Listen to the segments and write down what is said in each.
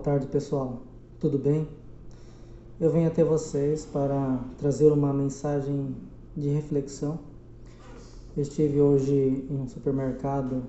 tarde, pessoal. Tudo bem? Eu venho até vocês para trazer uma mensagem de reflexão. Eu estive hoje em um supermercado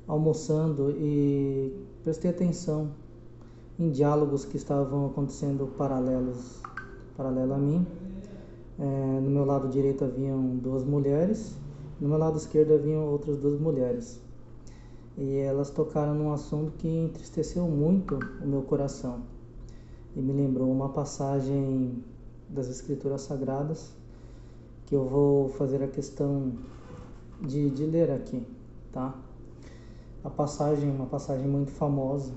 almoçando e prestei atenção em diálogos que estavam acontecendo paralelo a mim. No meu lado direito haviam duas mulheres, no meu lado esquerdo haviam outras duas mulheres. E elas tocaram num assunto que entristeceu muito o meu coração e me lembrou uma passagem das Escrituras Sagradas que eu vou fazer a questão de ler aqui, tá? Uma passagem muito famosa,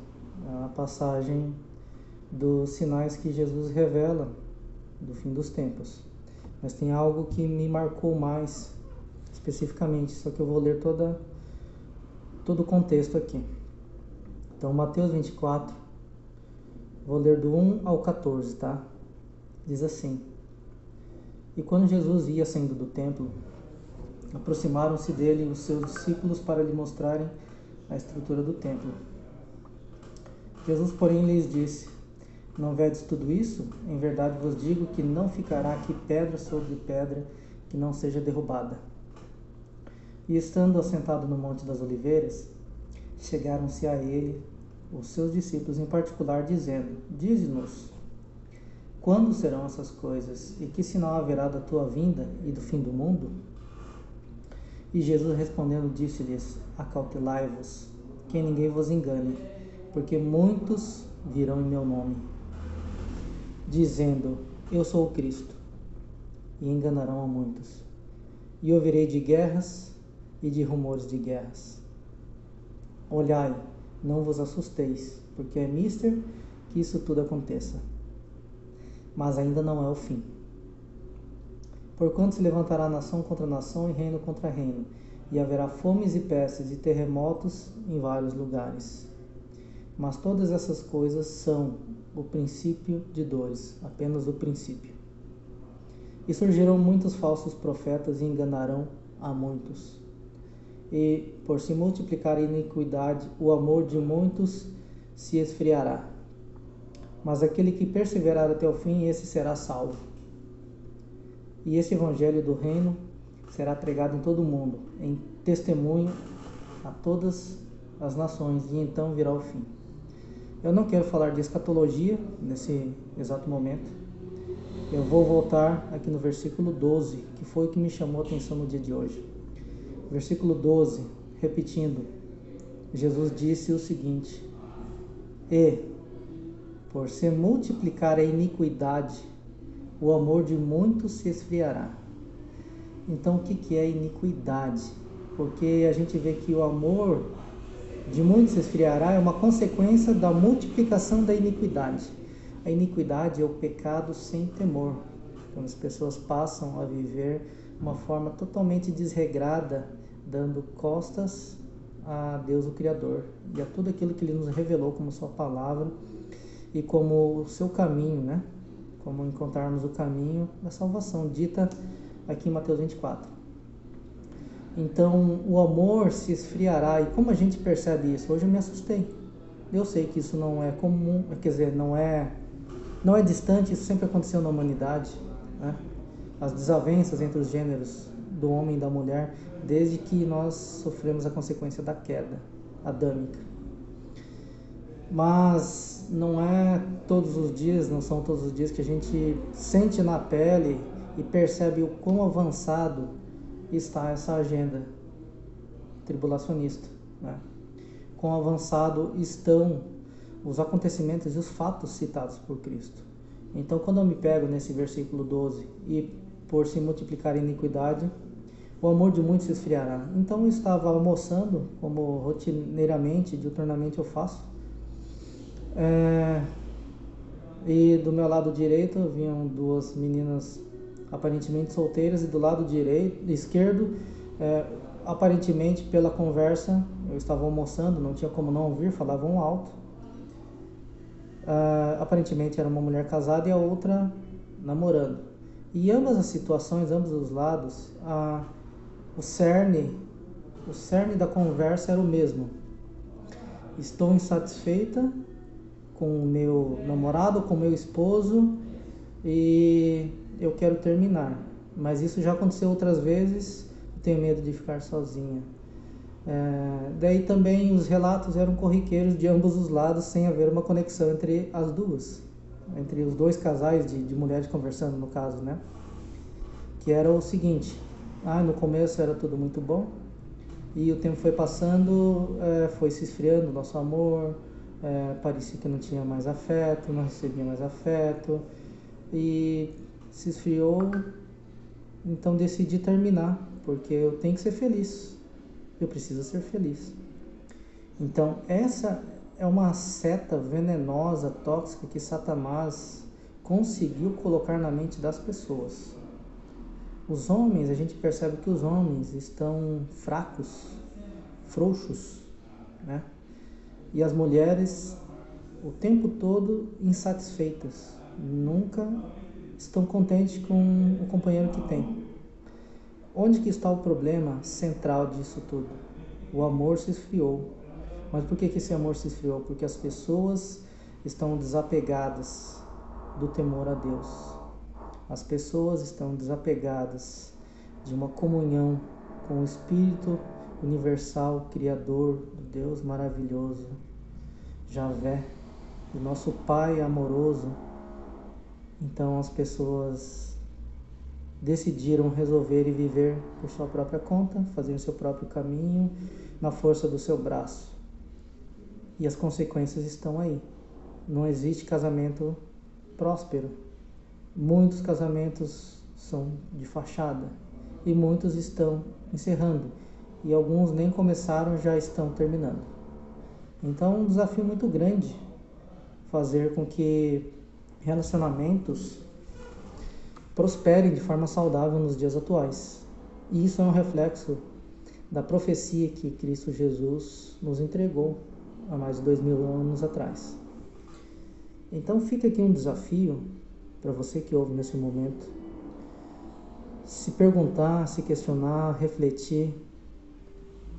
a passagem dos sinais que Jesus revela do fim dos tempos. Mas tem algo que me marcou mais especificamente, só que eu vou ler todo o contexto aqui. Então, Mateus 24, vou ler do 1 ao 14, tá? Diz assim: E quando Jesus ia saindo do templo, aproximaram-se dele os seus discípulos para lhe mostrarem a estrutura do templo. Jesus, porém, lhes disse: Não vedes tudo isso? Em verdade vos digo que não ficará aqui pedra sobre pedra que não seja derrubada. E estando assentado no Monte das Oliveiras, chegaram-se a ele os seus discípulos em particular, dizendo: Dize-nos, quando serão essas coisas? E que sinal haverá da tua vinda e do fim do mundo? E Jesus respondendo disse-lhes: Acautelai-vos, que ninguém vos engane, porque muitos virão em meu nome, dizendo: Eu sou o Cristo, e enganarão a muitos. E ouvirei de guerras e de rumores de guerras. Olhai, não vos assusteis, porque é mister que isso tudo aconteça. Mas ainda não é o fim. Porquanto se levantará nação contra nação e reino contra reino, e haverá fomes e pestes e terremotos em vários lugares. Mas todas essas coisas são o princípio de dores, apenas o princípio. E surgirão muitos falsos profetas e enganarão a muitos. E, por se multiplicar a iniquidade, o amor de muitos se esfriará. Mas aquele que perseverar até o fim, esse será salvo. E esse evangelho do reino será pregado em todo o mundo, em testemunho a todas as nações, e então virá o fim. Eu não quero falar de escatologia nesse exato momento. Eu vou voltar aqui no versículo 12, que foi o que me chamou a atenção no dia de hoje. Versículo 12, repetindo, Jesus disse o seguinte: E, por se multiplicar a iniquidade, o amor de muitos se esfriará. Então, o que é iniquidade? Porque a gente vê que o amor de muitos se esfriará é uma consequência da multiplicação da iniquidade. A iniquidade é o pecado sem temor. Quando as pessoas passam a viver uma forma totalmente desregrada, dando costas a Deus o Criador e a tudo aquilo que Ele nos revelou como Sua palavra e como o seu caminho, né? Como encontrarmos o caminho da salvação, dita aqui em Mateus 24. Então, o amor se esfriará. E como a gente percebe isso? Hoje eu me assustei. Eu sei que isso não é comum, quer dizer, não é distante, isso sempre aconteceu na humanidade, né? As desavenças entre os gêneros do homem e da mulher, desde que nós sofremos a consequência da queda adâmica. Mas não são todos os dias que a gente sente na pele e percebe o quão avançado está essa agenda tribulacionista, né? Quão avançado estão os acontecimentos e os fatos citados por Cristo. Então, quando eu me pego nesse versículo 12, e por se multiplicar a iniquidade, o amor de muitos se esfriará. Então, eu estava almoçando, como rotineiramente, diuturnamente eu faço, e do meu lado direito vinham duas meninas aparentemente solteiras, e do lado esquerdo, aparentemente pela conversa, eu estava almoçando, não tinha como não ouvir, falavam alto. Aparentemente era uma mulher casada e a outra namorando. E ambas as situações, ambos os lados, o cerne da conversa era o mesmo. Estou insatisfeita com o meu namorado, com o meu esposo, e eu quero terminar. Mas isso já aconteceu outras vezes, eu tenho medo de ficar sozinha. Daí também os relatos eram corriqueiros de ambos os lados, sem haver uma conexão entre as duas, entre os dois casais de mulheres conversando, no caso, né? Que era o seguinte: no começo era tudo muito bom, e o tempo foi passando, foi se esfriando o nosso amor, parecia que não tinha mais afeto, não recebia mais afeto, e se esfriou. Então decidi terminar, porque eu tenho que ser feliz, eu preciso ser feliz. Então essa é uma seta venenosa, tóxica, que Satanás conseguiu colocar na mente das pessoas. Os homens, a gente percebe que os homens estão fracos, frouxos, né? E as mulheres o tempo todo insatisfeitas, nunca estão contentes com o companheiro que tem. Onde que está o problema central disso tudo? O amor se esfriou. Mas por que esse amor se esfriou? Porque as pessoas estão desapegadas do temor a Deus. As pessoas estão desapegadas de uma comunhão com o Espírito universal, Criador, do Deus maravilhoso, Javé, o nosso Pai amoroso. Então as pessoas decidiram resolver e viver por sua própria conta, fazer o seu próprio caminho, na força do seu braço. E as consequências estão aí. Não existe casamento próspero. Muitos casamentos são de fachada e muitos estão encerrando, e alguns nem começaram, já estão terminando. Então é um desafio muito grande fazer com que relacionamentos prosperem de forma saudável nos dias atuais. E isso é um reflexo da profecia que Cristo Jesus nos entregou há mais de 2000 anos atrás. Então fica aqui um desafio para você que ouve nesse momento: se perguntar, se questionar, refletir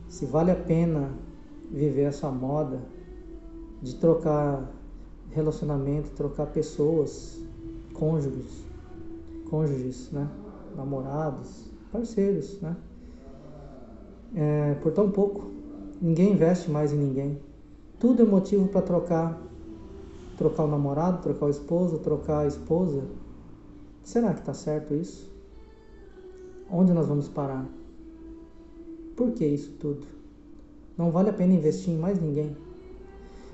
se vale a pena viver essa moda de trocar relacionamento, trocar pessoas, cônjuges, né? Namorados, parceiros, né? Por tão pouco. Ninguém investe mais em ninguém. Tudo é motivo para trocar o namorado, trocar o esposo, trocar a esposa. Será que está certo isso? Onde nós vamos parar? Por que isso tudo? Não vale a pena investir em mais ninguém.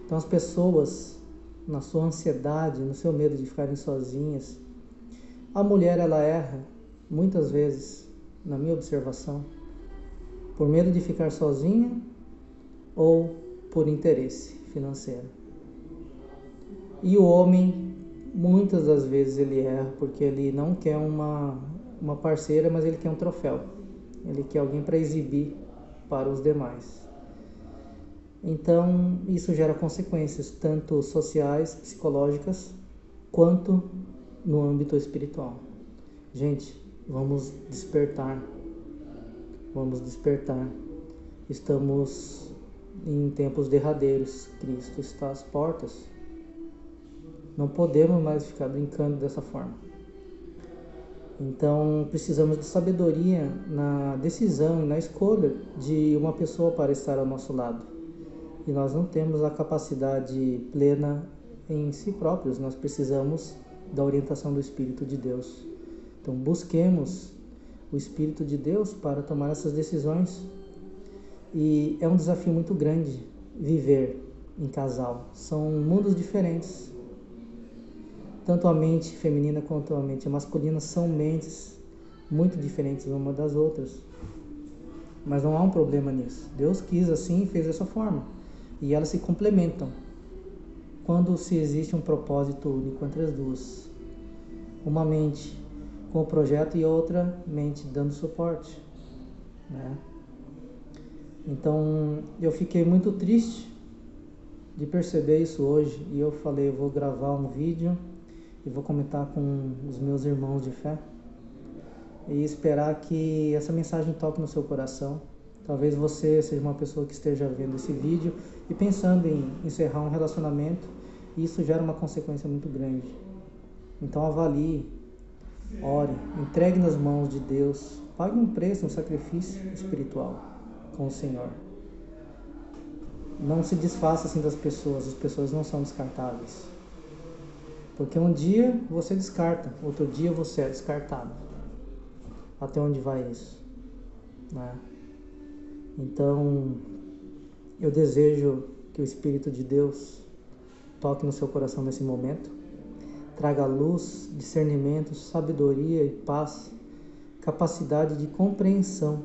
Então as pessoas, na sua ansiedade, no seu medo de ficarem sozinhas, a mulher, ela erra muitas vezes, na minha observação, por medo de ficar sozinha ou por interesse financeiro. E o homem, muitas das vezes, ele erra porque ele não quer uma parceira, mas ele quer um troféu. Ele quer alguém para exibir para os demais. Então, isso gera consequências, tanto sociais, psicológicas, quanto no âmbito espiritual. Gente, vamos despertar. Vamos despertar. Estamos em tempos derradeiros. Cristo está às portas. Não podemos mais ficar brincando dessa forma. Então, precisamos de sabedoria na decisão e na escolha de uma pessoa para estar ao nosso lado. E nós não temos a capacidade plena em si próprios. Nós precisamos da orientação do Espírito de Deus. Então, busquemos o Espírito de Deus para tomar essas decisões. E é um desafio muito grande viver em casal. São mundos diferentes. Tanto a mente feminina quanto a mente masculina são mentes muito diferentes uma das outras. Mas não há um problema nisso. Deus quis assim e fez dessa forma. E elas se complementam quando se existe um propósito único entre as duas. Uma mente com o projeto e outra mente dando suporte, né? Então eu fiquei muito triste de perceber isso hoje. E eu falei, eu vou gravar um vídeo e vou comentar com os meus irmãos de fé e esperar que essa mensagem toque no seu coração. Talvez você seja uma pessoa que esteja vendo esse vídeo e pensando em encerrar um relacionamento E isso gera uma consequência muito grande. Então avalie, ore, entregue nas mãos de Deus, pague um preço, um sacrifício espiritual com o Senhor. Não se desfaça assim das pessoas, as pessoas não são descartáveis. Porque um dia você descarta, outro dia você é descartado. Até onde vai isso? Né? Então, eu desejo que o Espírito de Deus toque no seu coração nesse momento, traga luz, discernimento, sabedoria e paz, capacidade de compreensão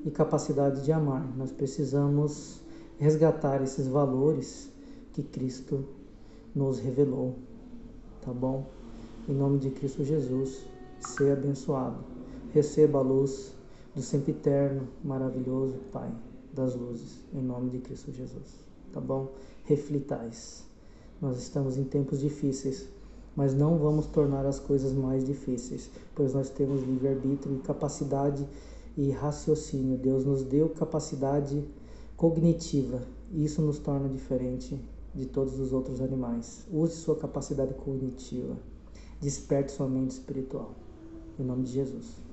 e capacidade de amar. Nós precisamos resgatar esses valores que Cristo nos revelou, tá bom? Em nome de Cristo Jesus, seja abençoado. Receba a luz do sempiterno, maravilhoso Pai das luzes, em nome de Cristo Jesus, tá bom? Reflitais. Nós estamos em tempos difíceis, mas não vamos tornar as coisas mais difíceis, pois nós temos livre-arbítrio e capacidade e raciocínio. Deus nos deu capacidade cognitiva, e isso nos torna diferente de todos os outros animais. Use sua capacidade cognitiva, desperte sua mente espiritual, em nome de Jesus.